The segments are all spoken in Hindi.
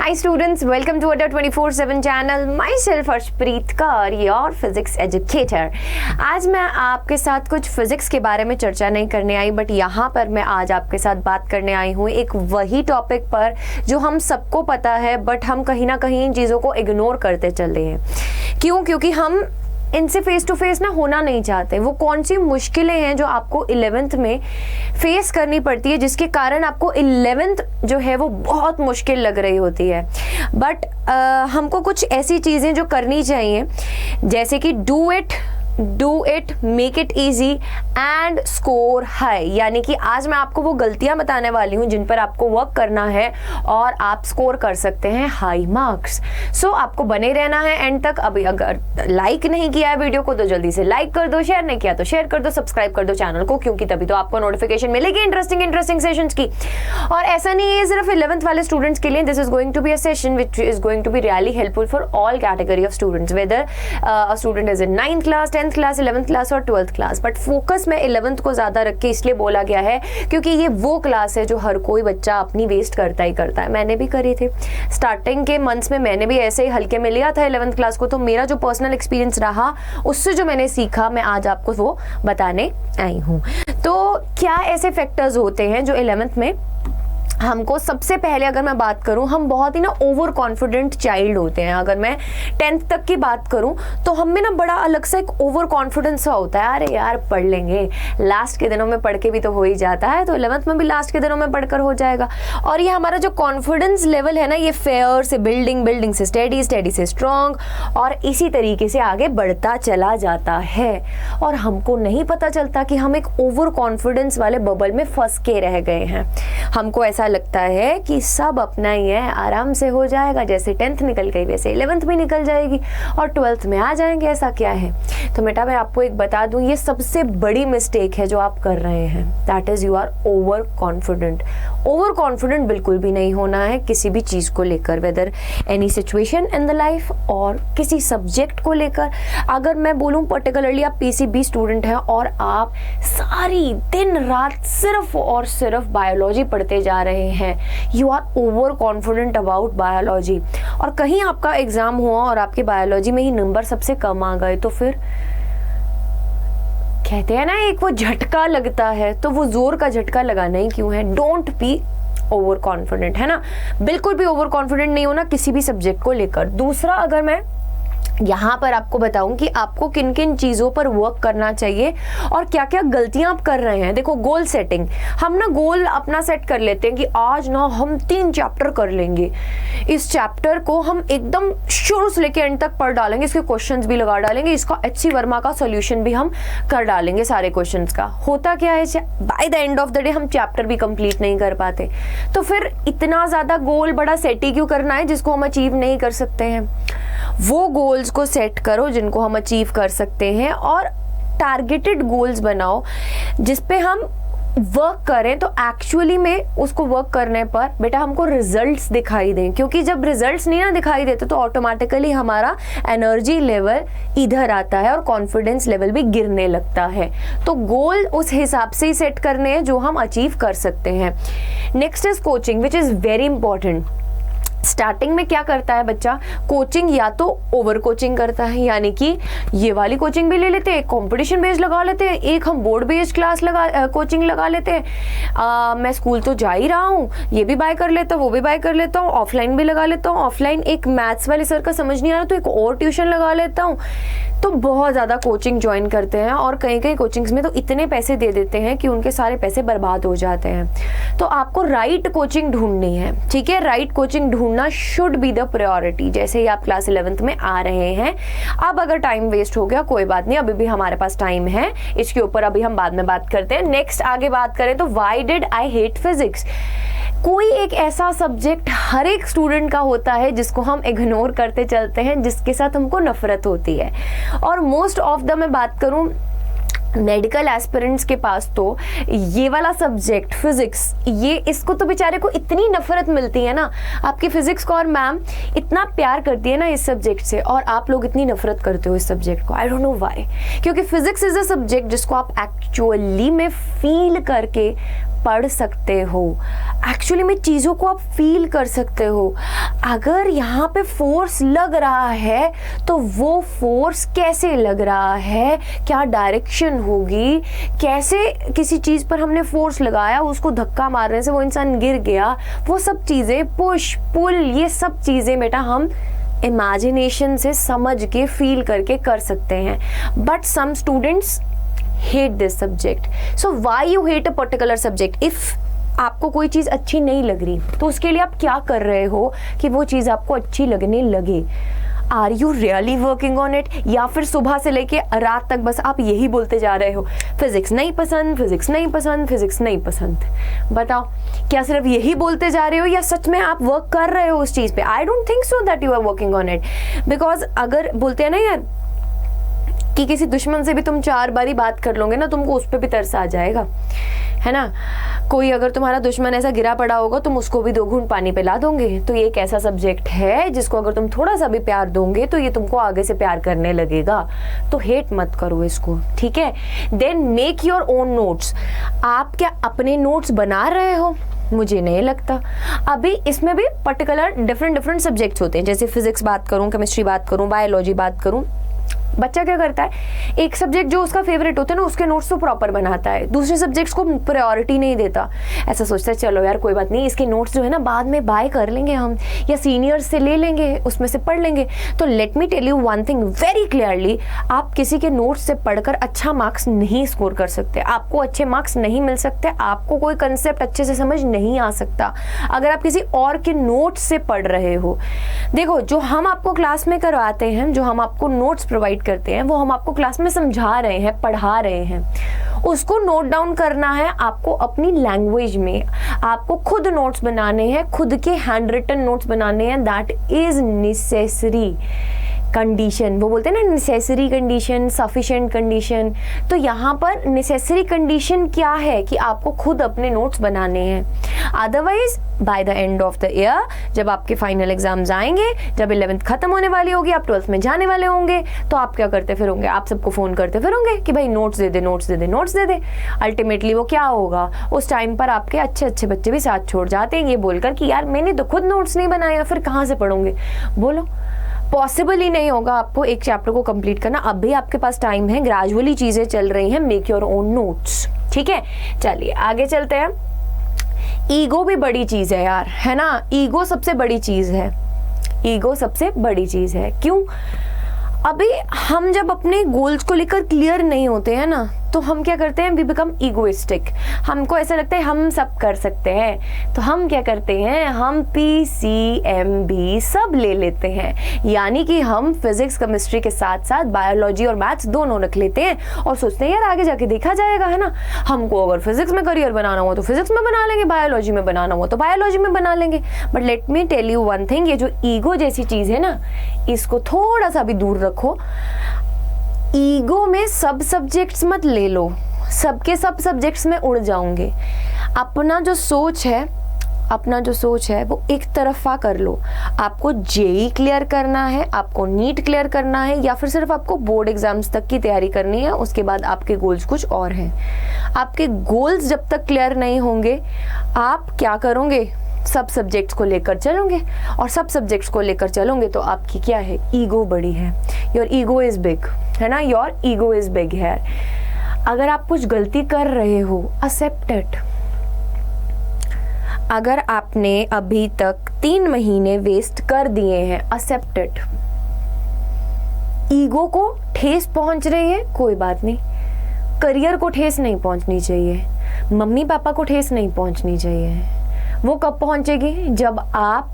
Hi students, welcome to Adda 24/7 channel. Myself Arshpreet Kaur, your physics educator. आज मैं आपके साथ कुछ फिजिक्स के बारे में चर्चा नहीं करने आई, बट यहाँ पर मैं आज आपके साथ बात करने आई हूँ एक वही टॉपिक पर जो हम सबको पता है, बट हम कहीं ना कहीं इन चीज़ों को इग्नोर करते चल रहे हैं। क्यों? क्योंकि हम इनसे फेस टू फेस ना होना नहीं चाहते। वो कौन सी मुश्किलें हैं जो आपको 11th में फेस करनी पड़ती है, जिसके कारण आपको 11th जो है वो बहुत मुश्किल लग रही होती है। बट हमको कुछ ऐसी चीज़ें जो करनी चाहिए, जैसे कि do it, make it easy and score high. यानी कि आज मैं आपको वो गलतियां बताने वाली हूँ जिन पर आपको वर्क करना है और आप स्कोर कर सकते हैं हाई मार्क्स। सो आपको बने रहना है एंड तक। अभी अगर लाइक नहीं किया है वीडियो को तो जल्दी से लाइक कर दो, शेयर नहीं किया तो शेयर कर दो, सब्सक्राइब कर दो चैनल को, क्योंकि तभी तो आपको नोटिफिकेशन मिलेगी इंटरेस्टिंग सेशंस की। और ऐसा नहीं है सिर्फ 11th वाले स्टूडेंट्स के लिए, this is going to be a session which is going to be really helpful for all category of students, whether a student is in 9th class, 10th class, 11th class और 12th क्लास। बट फोकस में 11th को ज्यादा रख के इसलिए बोला गया है क्योंकि ये वो क्लास है जो हर कोई बच्चा अपनी वेस्ट करता ही करता है। मैंने भी करी थी स्टार्टिंग के मंथ्स में, मैंने भी ऐसे ही हल्के में लिया था 11th क्लास को। तो मेरा जो पर्सनल एक्सपीरियंस रहा, उससे जो मैंने सीखा, मैं आज आपको वो बताने आई हूँ। तो क्या ऐसे फैक्टर्स होते हैं जो 11th में हमको, सबसे पहले अगर मैं बात करूं, हम बहुत ही ना ओवर कॉन्फिडेंट चाइल्ड होते हैं। अगर मैं 10th तक की बात करूं तो हम में ना बड़ा अलग से एक ओवर कॉन्फिडेंस सा होता है, अरे यार पढ़ लेंगे, लास्ट के दिनों में पढ़ के भी तो हो ही जाता है, तो 11th में भी लास्ट के दिनों में पढ़कर हो जाएगा। और ये हमारा जो कॉन्फिडेंस लेवल है ना, ये फेयर से बिल्डिंग से स्टेडी से स्ट्रॉन्ग, और इसी तरीके से आगे बढ़ता चला जाता है। और हमको नहीं पता चलता कि हम एक ओवर कॉन्फिडेंस वाले बबल में फंस के रह गए हैं। हमको ऐसा लगता है कि सब अपना ही है, आराम से हो जाएगा, जैसे 10th निकल गई वैसे 11th भी निकल जाएगी और 12th में आ जाएंगे, ऐसा क्या है। तो बेटा मैं आपको एक बता दूं, ये सबसे बड़ी मिस्टेक है जो आप कर रहे हैं, that is you are over confident. Over confident बिल्कुल भी नहीं होना है किसी भी चीज को लेकर, whether any situation in the life और किसी सब्जेक्ट को लेकर। अगर मैं बोलूं पर्टिकुलरली आप PCB स्टूडेंट हैं और आप सारी दिन रात सिर्फ और सिर्फ बायोलॉजी पढ़ते जा रहे हैं, you are over confident about biology, और कहीं आपका एग्जाम हुआ और आपके बायोलॉजी में ही नंबर सबसे कम आ गए, तो फिर कहते हैं ना एक वो झटका लगता है, तो वो जोर का झटका लगाना ही क्यों है। डोंट बी ओवर कॉन्फिडेंट, है ना, बिल्कुल भी ओवर कॉन्फिडेंट नहीं होना किसी भी सब्जेक्ट को लेकर। दूसरा, अगर मैं यहाँ पर आपको बताऊं कि आपको किन किन चीज़ों पर वर्क करना चाहिए और क्या क्या गलतियां आप कर रहे हैं। देखो, गोल सेटिंग, हम ना गोल अपना सेट कर लेते हैं कि आज ना हम 3 चैप्टर कर लेंगे, इस चैप्टर को हम एकदम शुरू से लेकर एंड तक पढ़ डालेंगे, इसके क्वेश्चंस भी लगा डालेंगे, इसका HC वर्मा का सोल्यूशन भी हम कर डालेंगे सारे क्वेश्चंस का। होता क्या है, by the end of the day हम चैप्टर भी कंप्लीट नहीं कर पाते। तो फिर इतना ज़्यादा गोल बड़ा सेट ही क्यों करना है जिसको हम अचीव नहीं कर सकते हैं। वो गोल्स को सेट करो जिनको हम अचीव कर सकते हैं, और टारगेटेड गोल्स बनाओ जिस पे हम वर्क करें, तो एक्चुअली में उसको वर्क करने पर बेटा हमको रिजल्ट्स दिखाई दें। क्योंकि जब रिजल्ट्स नहीं ना दिखाई देते तो ऑटोमेटिकली हमारा एनर्जी लेवल इधर आता है और कॉन्फिडेंस लेवल भी गिरने लगता है। तो गोल उस हिसाब से ही सेट करने हैं जो हम अचीव कर सकते हैं। Next is coaching, which is very important. Starting में क्या करता है बच्चा, कोचिंग या तो ओवर कोचिंग करता है, यानी कि ये वाली कोचिंग भी ले लेते हैं, कंपटीशन बेस्ड लगा लेते हैं, एक हम बोर्ड बेस्ड क्लास कोचिंग लगा लेते हैं। मैं स्कूल तो जा ही रहा हूँ, ये भी बाय कर लेता हूँ, वो भी बाय कर लेता हूँ, ऑफलाइन भी लगा लेता हूँ, ऑफलाइन एक मैथ्स वाले सर का समझ नहीं आ रहा तो एक और ट्यूशन लगा लेता हूँ। तो बहुत ज़्यादा कोचिंग ज्वाइन करते हैं और कई कोचिंग्स में तो इतने पैसे दे देते हैं कि उनके सारे पैसे बर्बाद हो जाते हैं। तो आपको राइट कोचिंग ढूंढनी है, ठीक है, राइट कोचिंग ढूंढना शुड बी द प्रायोरिटी। जैसे ही आप क्लास 11th में आ रहे हैं, अब अगर टाइम वेस्ट हो गया कोई बात नहीं, अभी भी हमारे पास टाइम है, इसके ऊपर अभी हम बाद में बात करते हैं। नेक्स्ट आगे बात करें तो why did I hate physics. कोई एक ऐसा सब्जेक्ट हर एक स्टूडेंट का होता है जिसको हम इग्नोर करते चलते हैं, जिसके साथ हमको नफरत होती है। और मोस्ट ऑफ द मैं बात करूं मेडिकल एस्पिरेंट्स के पास तो ये वाला सब्जेक्ट फिजिक्स, ये इसको तो बेचारे को इतनी नफरत मिलती है ना, आपकी फिजिक्स को और मैम इतना प्यार करती है ना इस सब्जेक्ट से, और आप लोग इतनी नफरत करते हो इस सब्जेक्ट को। आई डोंट नो व्हाई, क्योंकि फिजिक्स इज अ सब्जेक्ट जिसको आप एक्चुअली में फील करके पढ़ सकते हो, एक्चुअली में चीज़ों को आप फील कर सकते हो। अगर यहाँ पे फोर्स लग रहा है तो वो फोर्स कैसे लग रहा है, क्या डायरेक्शन होगी, कैसे किसी चीज़ पर हमने फोर्स लगाया, उसको धक्का मारने से वो इंसान गिर गया, वो सब चीज़ें, पुश पुल, ये सब चीज़ें बेटा हम इमेजिनेशन से समझ के फील करके कर सकते हैं। But some students hate this subject. So why you hate a particular subject? If आपको कोई चीज़ अच्छी नहीं लग रही तो उसके लिए आप क्या कर रहे हो कि वो चीज़ आपको अच्छी लगने लगे? Are you really working on it? या फिर सुबह से लेके रात तक बस आप यही बोलते जा रहे हो, फिजिक्स नहीं पसंद, फिजिक्स नहीं पसंद, फिजिक्स नहीं पसंद? बताओ, क्या सिर्फ यही बोलते जा रहे हो या सच में आप वर्क कर रहे हो उस चीज़ पे? I don't think so that you are working on it. Because अगर बोलते हैं ना यार कि किसी दुश्मन से भी तुम 4 बारी बात कर लोगे ना, तुमको उस पर भी तरस आ जाएगा, है ना। कोई अगर तुम्हारा दुश्मन ऐसा गिरा पड़ा होगा, तुम उसको भी 2 घूंट पानी पिला दोगे। तो ये एक ऐसा सब्जेक्ट है जिसको अगर तुम थोड़ा सा भी प्यार दोगे तो ये तुमको आगे से प्यार करने लगेगा। तो हेट मत करो इसको, ठीक है। Then make your own notes. आप क्या अपने नोट्स बना रहे हो? मुझे नहीं लगता। अभी इसमें भी पर्टिकुलर डिफरेंट सब्जेक्ट्स होते हैं, जैसे फिजिक्स बात करूं, केमिस्ट्री बात करूं, बायोलॉजी बात करूं। बच्चा क्या करता है, एक सब्जेक्ट जो उसका फेवरेट होता है ना, उसके नोट्स तो प्रॉपर बनाता है, दूसरे सब्जेक्ट्स को प्रायोरिटी नहीं देता। ऐसा सोचता है चलो यार कोई बात नहीं, इसके नोट्स जो है ना बाद में बाय कर लेंगे हम, या सीनियर्स से ले लेंगे, उसमें से पढ़ लेंगे। तो let me tell you one thing very clearly, आप किसी के नोट्स से पढ़कर अच्छा मार्क्स नहीं स्कोर कर सकते, आपको अच्छे मार्क्स नहीं मिल सकते, आपको कोई कंसेप्ट अच्छे से समझ नहीं आ सकता अगर आप किसी और के नोट्स से पढ़ रहे हो। देखो, जो हम आपको क्लास में करवाते हैं, जो हम आपको नोट्स प्रोवाइड करते हैं, वो हम आपको क्लास में समझा रहे हैं, पढ़ा रहे हैं, उसको नोट डाउन करना है आपको अपनी लैंग्वेज में। आपको खुद नोट्स बनाने हैं, खुद के हैंड रिटन नोट्स बनाने हैं। That is necessary condition. वो बोलते हैं ना नेसेसरी कंडीशन, सफिशिएंट कंडीशन। तो यहाँ पर नेसेसरी कंडीशन क्या है कि आपको खुद अपने नोट्स बनाने हैं। Otherwise by the end of the year, जब आपके फाइनल एग्जाम्स आएंगे, जब 11th खत्म होने वाली होगी, आप 12th में जाने वाले होंगे, तो आप क्या करते फिरोगे? आप सबको फोन करते फिरोगे कि भाई नोट्स दे दे, नोट्स दे दे, नोट्स दे दे। अल्टीमेटली वो क्या होगा, उस टाइम पर आपके अच्छे अच्छे बच्चे भी साथ छोड़ जाते हैं ये बोलकर कि यार मैंने तो खुद नोट्स नहीं बनाया, फिर कहाँ से पढ़ोगे? बोलो, पॉसिबल ही नहीं होगा आपको एक चैप्टर को कंप्लीट करना। अब भी आपके पास टाइम है, ग्रेजुअली चीजें चल रही हैं, मेक योर ओन नोट्स, ठीक है। चलिए आगे चलते हैं। ईगो भी बड़ी चीज है यार, है ना। ईगो सबसे बड़ी चीज है, ईगो सबसे बड़ी चीज है। क्यों? अभी हम जब अपने गोल्स को लेकर क्लियर नहीं होते हैं ना, तो हम क्या करते हैं, वी बिकम ईगोइस्टिक। हमको ऐसा लगता है हम सब कर सकते हैं, तो हम क्या करते हैं, हम PCMB सब ले लेते हैं। यानी कि हम फिजिक्स केमिस्ट्री के साथ साथ बायोलॉजी और मैथ्स दोनों रख लेते हैं और सोचते हैं यार आगे जाके देखा जाएगा, है ना। हमको अगर फिजिक्स में करियर बनाना हो तो फिजिक्स में बना लेंगे, बायोलॉजी में बनाना हो तो बायोलॉजी में बना लेंगे। But let me tell you one thing, ये जो ईगो जैसी चीज है ना, इसको थोड़ा सा भी दूर रखो। ईगो में सब सब्जेक्ट्स मत ले लो, सबके सब सब्जेक्ट्स में उड़ जाओगे। अपना जो सोच है वो एक तरफा कर लो। आपको जेई क्लियर करना है, आपको नीट क्लियर करना है, या फिर सिर्फ आपको बोर्ड एग्जाम्स तक की तैयारी करनी है, उसके बाद आपके गोल्स कुछ और हैं। आपके गोल्स जब तक क्लियर नहीं होंगे, आप क्या करोगे, सब सब्जेक्ट्स को लेकर चलोगे, और सब सब्जेक्ट्स को लेकर चलोगे तो आपकी क्या है, ईगो बड़ी है। योर ईगो इज बिग, है ना, योर ईगो इज बिग है। अगर आप कुछ गलती कर रहे हो, एक्सेप्ट इट। अगर आपने अभी तक 3 महीने वेस्ट कर दिए हैं, एक्सेप्ट इट। ईगो को ठेस पहुंच रही है, कोई बात नहीं, करियर को ठेस नहीं पहुंचनी चाहिए, मम्मी पापा को ठेस नहीं पहुंचनी चाहिए। वो कब पहुंचेगी, जब आप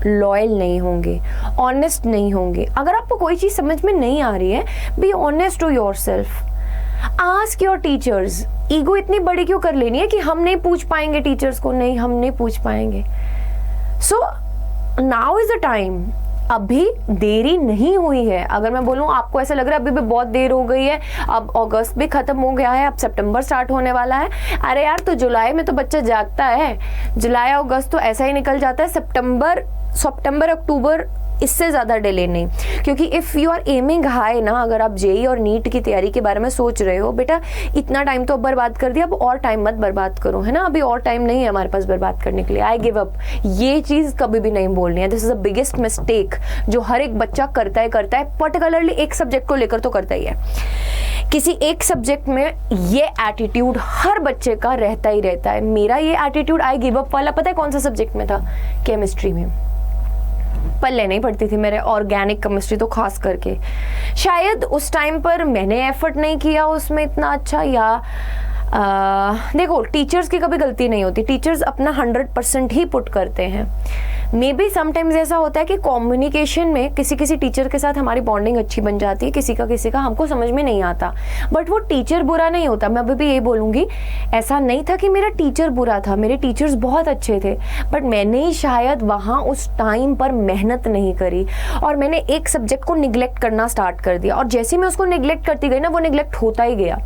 लॉयल नहीं होंगे, ऑनेस्ट नहीं होंगे। अगर आपको कोई चीज समझ में नहीं आ रही है, be honest to yourself, ask your teachers. Ego इतनी बड़ी क्यों कर लेनी है कि हम नहीं पूछ पाएंगे टीचर्स को? नहीं, हम नहीं पूछ पाएंगे। So now is the time. अभी देरी नहीं हुई है। अगर मैं बोलूं आपको ऐसा लग रहा है अभी भी बहुत देर हो गई है, अब अगस्त भी खत्म हो गया है, अब सितंबर स्टार्ट होने वाला है, अरे यार तो जुलाई में तो बच्चा जागता है, जुलाई अगस्त तो ऐसा ही निकल जाता है, सितंबर अक्टूबर इससे ज़्यादा डिले नहीं, क्योंकि if you are aiming high ना, अगर आप जेई और नीट की तैयारी के बारे में सोच रहे हो, बेटा इतना टाइम तो अब बर्बाद कर दिया, अब और टाइम मत बर्बाद करो, है ना, अभी और टाइम नहीं है हमारे पास बर्बाद करने के लिए, आई गिव अप, ये चीज़ कभी भी नहीं बोलनी है। This is the biggest mistake जो हर एक बच्चा करता है पर्टिकुलरली एक सब्जेक्ट को लेकर तो करता ही है। किसी एक सब्जेक्ट में ये एटीट्यूड हर बच्चे का रहता ही रहता है। मेरा ये एटीट्यूड आई गिव अप वाला पता है कौन सा सब्जेक्ट में था? केमिस्ट्री में। पल्ले नहीं पड़ती थी मेरे, ऑर्गेनिक केमिस्ट्री तो खास करके। शायद उस टाइम पर मैंने एफर्ट नहीं किया उसमें इतना अच्छा, या देखो टीचर्स की कभी गलती नहीं होती, टीचर्स अपना 100% ही पुट करते हैं। मे बी समटाइम्स ऐसा होता है कि कम्युनिकेशन में किसी किसी टीचर के साथ हमारी बॉन्डिंग अच्छी बन जाती है, किसी का हमको समझ में नहीं आता, बट वो टीचर बुरा नहीं होता। मैं अभी भी यही बोलूँगी, ऐसा नहीं था कि मेरा टीचर बुरा था, मेरे टीचर्स बहुत अच्छे थे, बट मैंने ही शायद वहाँ उस टाइम पर मेहनत नहीं करी और मैंने एक सब्जेक्ट को निगलेक्ट करना स्टार्ट कर दिया, और जैसे मैं उसको निगलेक्ट करती गई ना, वो निगलेक्ट होता ही गया।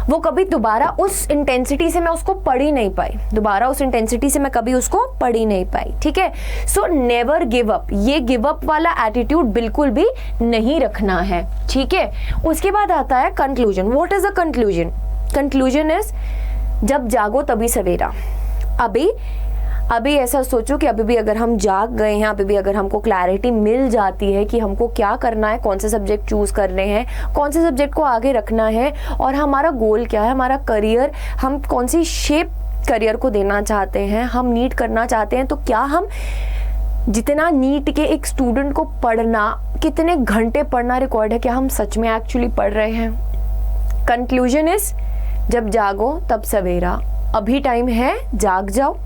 वो कभी दोबारा उस इंटेंसिटी से मैं उसको पढ़ ही नहीं पाई, ठीक है। सो नेवर गिव अप, ये गिव अप वाला एटीट्यूड बिल्कुल भी नहीं रखना है, ठीक है। उसके बाद आता है conclusion. What is the conclusion? Conclusion is जब जागो तभी सवेरा। अभी ऐसा सोचो कि अभी भी अगर हम जाग गए हैं, अभी भी अगर हमको क्लैरिटी मिल जाती है कि हमको क्या करना है, कौन से सब्जेक्ट चूज करने हैं, कौन से सब्जेक्ट को आगे रखना है, और हमारा गोल क्या है, हमारा करियर, हम कौन सी शेप करियर को देना चाहते हैं, हम नीट करना चाहते हैं, तो क्या हम जितना नीट के एक स्टूडेंट को पढ़ना, कितने घंटे पढ़ना रिक्वायर्ड है, क्या हम सच में एक्चुअली पढ़ रहे हैं? कंक्लूजन इज जब जागो तब सवेरा। अभी टाइम है, जाग जाओ।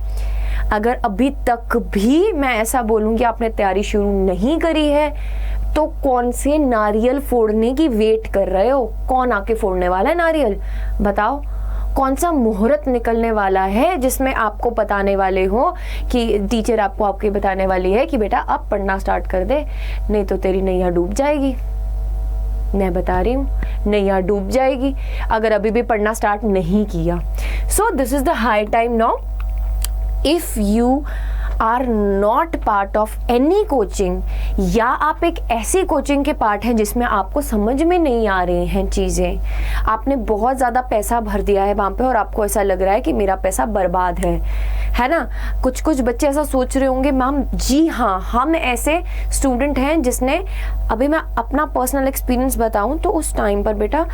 अगर अभी तक भी मैं ऐसा बोलूँ कि आपने तैयारी शुरू नहीं करी है, तो कौन से नारियल फोड़ने की वेट कर रहे हो? कौन आके फोड़ने वाला है नारियल? बताओ, कौन सा मुहूर्त निकलने वाला है जिसमें आपको बताने वाले हो कि टीचर आपके बताने वाली है कि बेटा अब पढ़ना स्टार्ट कर दे, नहीं तो तेरी नैया डूब जाएगी। मैं बता रही हूँ, नैया डूब जाएगी अगर अभी भी पढ़ना स्टार्ट नहीं किया। सो this is the high time now. If you are not part of any coaching, या आप एक ऐसी कोचिंग के पार्ट हैं जिसमें आपको समझ में नहीं आ रही हैं चीज़ें, आपने बहुत ज़्यादा पैसा भर दिया है वहाँ पे और आपको ऐसा लग रहा है कि मेरा पैसा बर्बाद है ना। कुछ बच्चे ऐसा सोच रहे होंगे, मैम जी हाँ, हम ऐसे स्टूडेंट हैं जिसने, अभी मैं अपना पर्सनल एक्सपीरियंस बताऊं तो उस टाइम पर बेटा,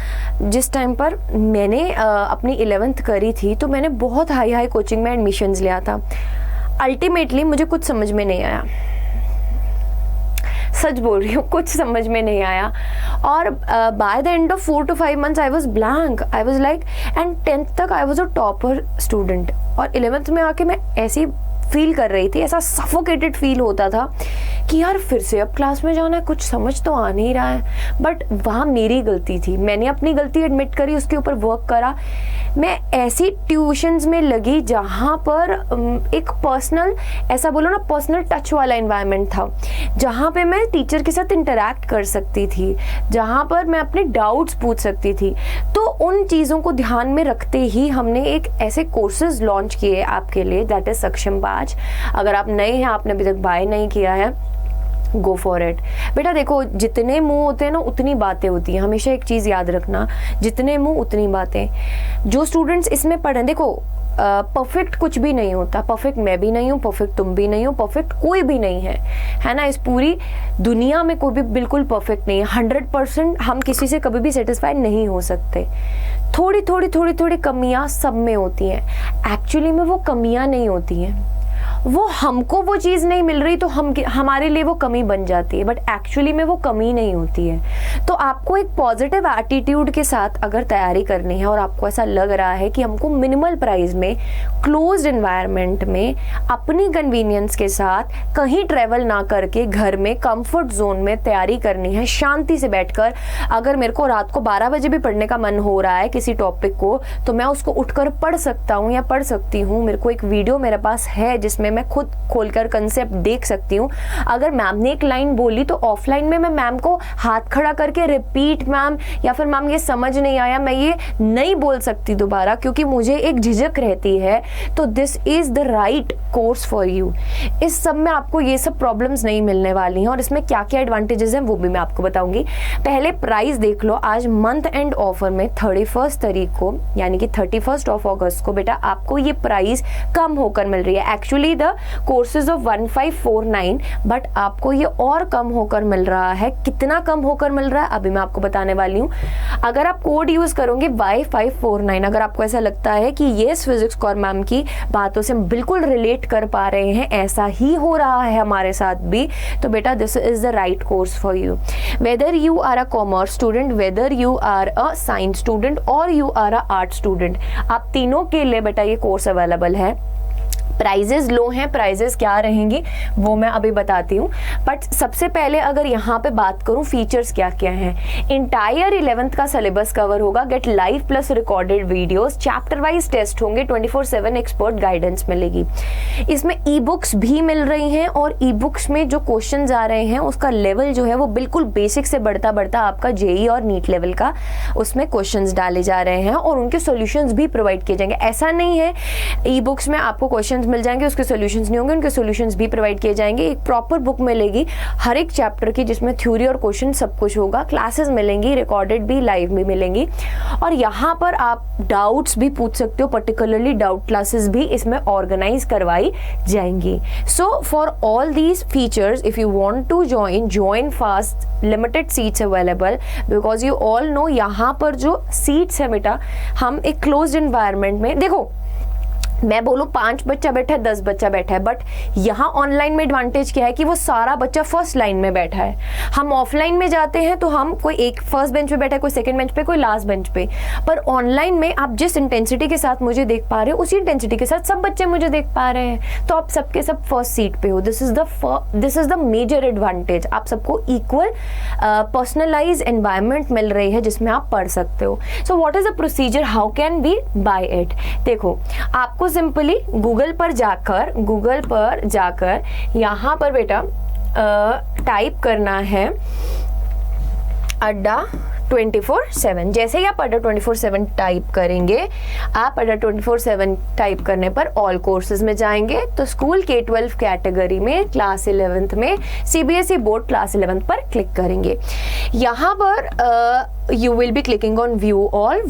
जिस टाइम पर मैंने अपनी 11th करी थी, तो मैंने बहुत हाई कोचिंग में एडमिशन्स लिया था। अल्टीमेटली मुझे कुछ समझ में नहीं आया, सच बोल रही हूँ, कुछ समझ में नहीं आया। और by the end of 4 to 5 months I was blank, I was like, and 10th तक I was a topper student, और 11th में आके मैं ऐसी फील कर रही थी, ऐसा सफोकेटेड फील होता था कि यार फिर से अब क्लास में जाना है, कुछ समझ तो आ नहीं रहा है। बट वहाँ मेरी गलती थी, मैंने अपनी गलती एडमिट करी, उसके ऊपर वर्क करा। मैं ऐसी ट्यूशन्स में लगी जहाँ पर एक पर्सनल, ऐसा बोलो ना, पर्सनल टच वाला एनवायरनमेंट था, जहाँ पे मैं टीचर के साथ इंटरैक्ट कर सकती थी, जहाँ पर मैं अपने डाउट्स पूछ सकती थी। तो उन चीज़ों को ध्यान में रखते ही हमने एक ऐसे कोर्सेज लॉन्च किए आपके लिए, दैट इज सक्षम बाज। अगर आप नए हैं, आपने अभी तक बाय नहीं किया है, गो फॉर इट। बेटा देखो, जितने मुंह होते हैं ना उतनी बातें होती हैं, हमेशा एक चीज़ याद रखना, जितने मुंह उतनी बातें। जो स्टूडेंट्स इसमें पढ़ें, देखो परफेक्ट कुछ भी नहीं होता, परफेक्ट मैं भी नहीं हूँ, परफेक्ट तुम भी नहीं हो, परफेक्ट कोई भी नहीं है ना। इस पूरी दुनिया में कोई भी बिल्कुल परफेक्ट नहीं है। 100% हम किसी से कभी भी सेटिस्फाइड नहीं हो सकते। थोड़ी कमियां सब में होती हैं। एक्चुअली में वो कमियां नहीं होती हैं, वो हमको वो चीज़ नहीं मिल रही तो हमारे लिए वो कमी बन जाती है, बट एक्चुअली में वो कमी नहीं होती है। तो आपको एक पॉजिटिव एटीट्यूड के साथ अगर तैयारी करनी है और आपको ऐसा लग रहा है कि हमको मिनिमल प्राइस में, क्लोज्ड एनवायरनमेंट में, अपनी कन्वीनियंस के साथ कहीं ट्रेवल ना करके घर में कंफर्ट जोन में तैयारी करनी है, शांति से बैठकर, अगर मेरे को रात को 12 बजे भी पढ़ने का मन हो रहा है किसी टॉपिक को, तो मैं उसको उठकर पढ़ सकता हूँ या पढ़ सकती हूँ। मेरे को एक वीडियो मेरे पास है जिसमें मैं खुद खोलकर कंसेप्ट देख सकती हूँ। अगर मैम ने एक लाइन बोली तो ऑफलाइन में मैं मैम को हाथ खड़ा करके रिपीट मैम, या फिर मैम ये समझ नहीं आया, मैं ये नहीं बोल सकती दोबारा क्योंकि मुझे एक झिझक रहती है। तो this is the right course for you. इस सब में आपको ये सब प्रॉब्लम्स नहीं मिलने वाली हैं, और इसमें क्या क्या एडवांटेजेस हैं वो भी मैं आपको बताऊंगी। पहले प्राइस देख लो। आज मंथ एंड ऑफर में 31 तारीख को, यानी कि 31 ऑफ अगस्त को बेटा आपको ये प्राइस कम होकर मिल रही है। Actually the courses of 1549, but आपको ये और कम होकर मिल रहा है। कितना कम होकर मिल रहा है अभी मैं आपको बताने वाली हूँ। अगर आप कोड यूज करोगे Y549, अगर आपको ऐसा लगता है कि ये फिजिक्स कौर मैम की बातों से बिल्कुल रिलेट कर पा रहे हैं, ऐसा ही हो रहा है हमारे साथ भी, तो बेटा this is the right course for you. Whether you are a commerce student, whether you are a science student और you are a art student, आप तीनों के लिए बेटा ये कोर्स अवेलेबल है। प्राइजेस लो हैं, प्राइजेस क्या रहेंगी वो मैं अभी बताती हूँ। बट सबसे पहले अगर यहाँ पे बात करूँ फीचर्स क्या क्या हैं। इंटायर 11th का सिलेबस कवर होगा, get live plus recorded videos, chapter wise test होंगे, 24/7 एक्सपर्ट गाइडेंस मिलेगी। इसमें ई बुक्स भी मिल रही हैं, और ई बुक्स में जो क्वेश्चन आ रहे हैं उसका लेवल जो है वो बिल्कुल बेसिक से बढ़ता बढ़ता आपका जेई और नीट लेवल का उसमें क्वेश्चन डाले जा रहे हैं, और उनके सोल्यूशंस भी प्रोवाइड किए जाएंगे। ऐसा नहीं है ई बुक्स में आपको क्वेश्चन मिल जाएंगे उसके सॉल्यूशंस नहीं होंगे, उनके सॉल्यूशंस भी प्रोवाइड किए जाएंगे। एक प्रॉपर बुक मिलेगी हर एक चैप्टर की जिसमें थ्योरी और क्वेश्चन सब कुछ होगा। क्लासेस मिलेंगी, रिकॉर्डेड भी, लाइव भी मिलेंगी, और यहाँ पर आप डाउट्स भी पूछ सकते हो। पर्टिकुलरली डाउट क्लासेस भी इसमें ऑर्गेनाइज करवाई जाएंगी। So for all these features if you want to join fast, limited seats available, because you all know यहाँ पर जो सीट्स है बेटा, हम एक क्लोज्ड एनवायरनमेंट में, देखो मैं बोलूँ 5 बच्चा बैठा है, 10 बच्चा बैठा है, बट यहाँ ऑनलाइन में एडवांटेज क्या है कि वो सारा बच्चा फर्स्ट लाइन में बैठा है। हम ऑफलाइन में जाते हैं तो हम कोई एक फर्स्ट बेंच पे बैठा है, कोई सेकंड बेंच पे, कोई लास्ट बेंच पे, पर ऑनलाइन में आप जिस इंटेंसिटी के साथ मुझे देख पा रहे हो उसी इंटेंसिटी के साथ सब बच्चे मुझे देख पा रहे हैं, तो आप सबके सब फर्स्ट सीट पे हो। This is the major advantage. आप सबको इक्वल पर्सनलाइज एनवायरमेंट मिल रही है जिसमें आप पढ़ सकते हो। So what is the procedure, how can we buy it? देखो आपको सिंपली गूगल पर जाकर यहाँ पर बेटा टाइप करना है अड्डा 24/7। जैसे ही आप अड्डा 24/7 टाइप करेंगे, आप अड्डा 24/7 टाइप करने पर ऑल कोर्सेज में जाएंगे तो स्कूल K-12 कैटेगरी में क्लास 11th में CBSE बोर्ड क्लास 11th पर क्लिक करेंगे। यहाँ पर you will be clicking on view all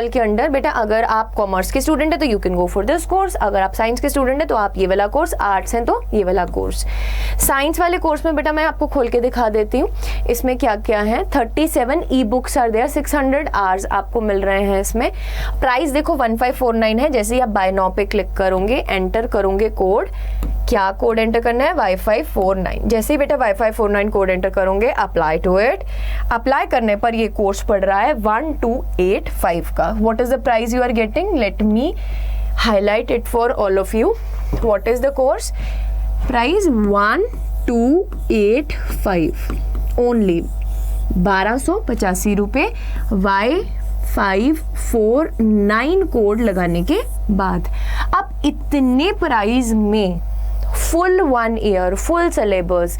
के अंडर बेटा अगर आप कॉमर्स के स्टूडेंट है तो you can go for this course, अगर आप साइंस के स्टूडेंट है तो आप ये वाला कोर्स, आर्ट्स हैं तो ये वाला कोर्स। साइंस वाले कोर्स में बेटा मैं आपको खोल के दिखा देती हूँ इसमें क्या क्या है। 37 e books are there, 600 hours आपको मिल रहे हैं इसमें। प्राइस देखो 1549 है। जैसे ही आप बाय नाउ पे क्लिक करोगे, एंटर करोगे कोड, क्या कोड एंटर करना है? Y549। जैसे ही बेटा Y549 कोड एंटर करोगे, अप्लाई टू इट। अप्लाई करने पर ये कोर्स पड़ रहा है 1285 का। What is the price you are getting? Let me highlight it for all of you. What is the course price? 1285 only, 1285 रुपये Y549 कोड लगाने के बाद। अब इतने प्राइस में full 1 year full syllabus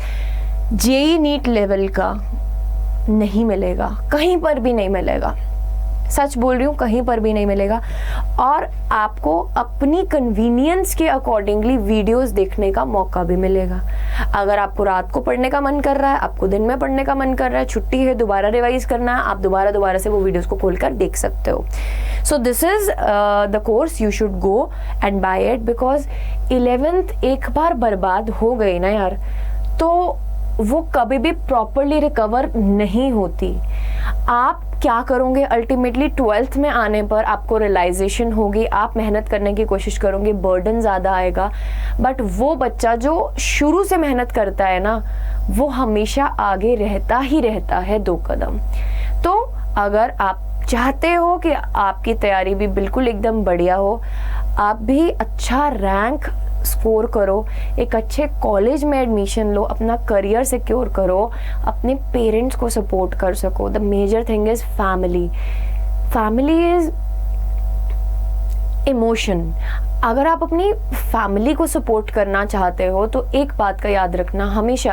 JEE NEET level का नहीं मिलेगा, कहीं पर भी नहीं मिलेगा। सच बोल रही हूँ, कहीं पर भी नहीं मिलेगा। और आपको अपनी कन्वीनियंस के अकॉर्डिंगली वीडियोस देखने का मौका भी मिलेगा। अगर आपको रात को पढ़ने का मन कर रहा है, आपको दिन में पढ़ने का मन कर रहा है, छुट्टी है, दोबारा रिवाइज करना है, आप दोबारा से वो वीडियोस को खोलकर देख सकते हो। So this is the course, you should go and buy it, because 11th एक बार बर्बाद हो गई ना यार, तो वो कभी भी प्रॉपरली रिकवर नहीं होती। आप क्या करोगे अल्टीमेटली 12th में आने पर आपको रियलाइजेशन होगी, आप मेहनत करने की कोशिश करोगे, बर्डन ज़्यादा आएगा, बट वो बच्चा जो शुरू से मेहनत करता है ना, वो हमेशा आगे रहता ही रहता है 2 कदम। तो अगर आप चाहते हो कि आपकी तैयारी भी बिल्कुल एकदम बढ़िया हो, आप भी अच्छा रैंक स्कोर करो, एक अच्छे कॉलेज में एडमिशन लो, अपना करियर सिक्योर करो, अपने पेरेंट्स को सपोर्ट कर सको, the major thing is family. Family is emotion. अगर आप अपनी फैमिली को सपोर्ट करना चाहते हो तो एक बात का याद रखना हमेशा,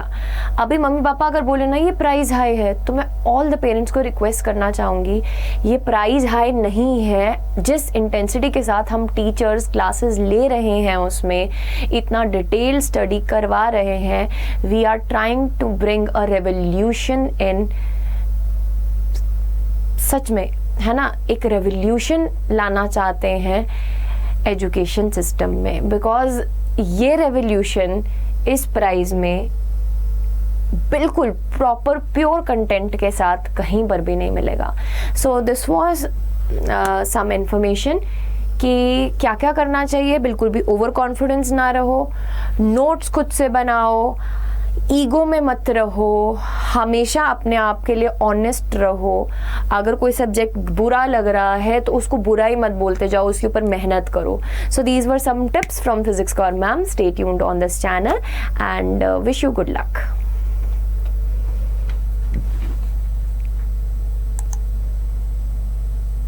अभी मम्मी पापा अगर बोले ना ये प्राइस हाई है, तो मैं ऑल द पेरेंट्स को रिक्वेस्ट करना चाहूँगी, ये प्राइस हाई नहीं है। जिस इंटेंसिटी के साथ हम टीचर्स क्लासेस ले रहे हैं, उसमें इतना डिटेल स्टडी करवा रहे हैं, we are trying to bring a revolution in, सच में है ना, एक रेवोल्यूशन लाना चाहते हैं एजुकेशन सिस्टम में, बिकॉज ये रेवोल्यूशन इस प्राइस में बिल्कुल प्रॉपर प्योर कंटेंट के साथ कहीं पर भी नहीं मिलेगा। So this was some information कि क्या क्या करना चाहिए। बिल्कुल भी ओवर कॉन्फिडेंस ना रहो, नोट्स खुद से बनाओ, ईगो में मत रहो, हमेशा अपने आप के लिए ऑनेस्ट रहो। अगर कोई सब्जेक्ट बुरा लग रहा है तो उसको बुरा ही मत बोलते जाओ, उसके ऊपर मेहनत करो। So these were some tips from physics Kaur ma'am. Stay tuned on this channel and wish you good luck.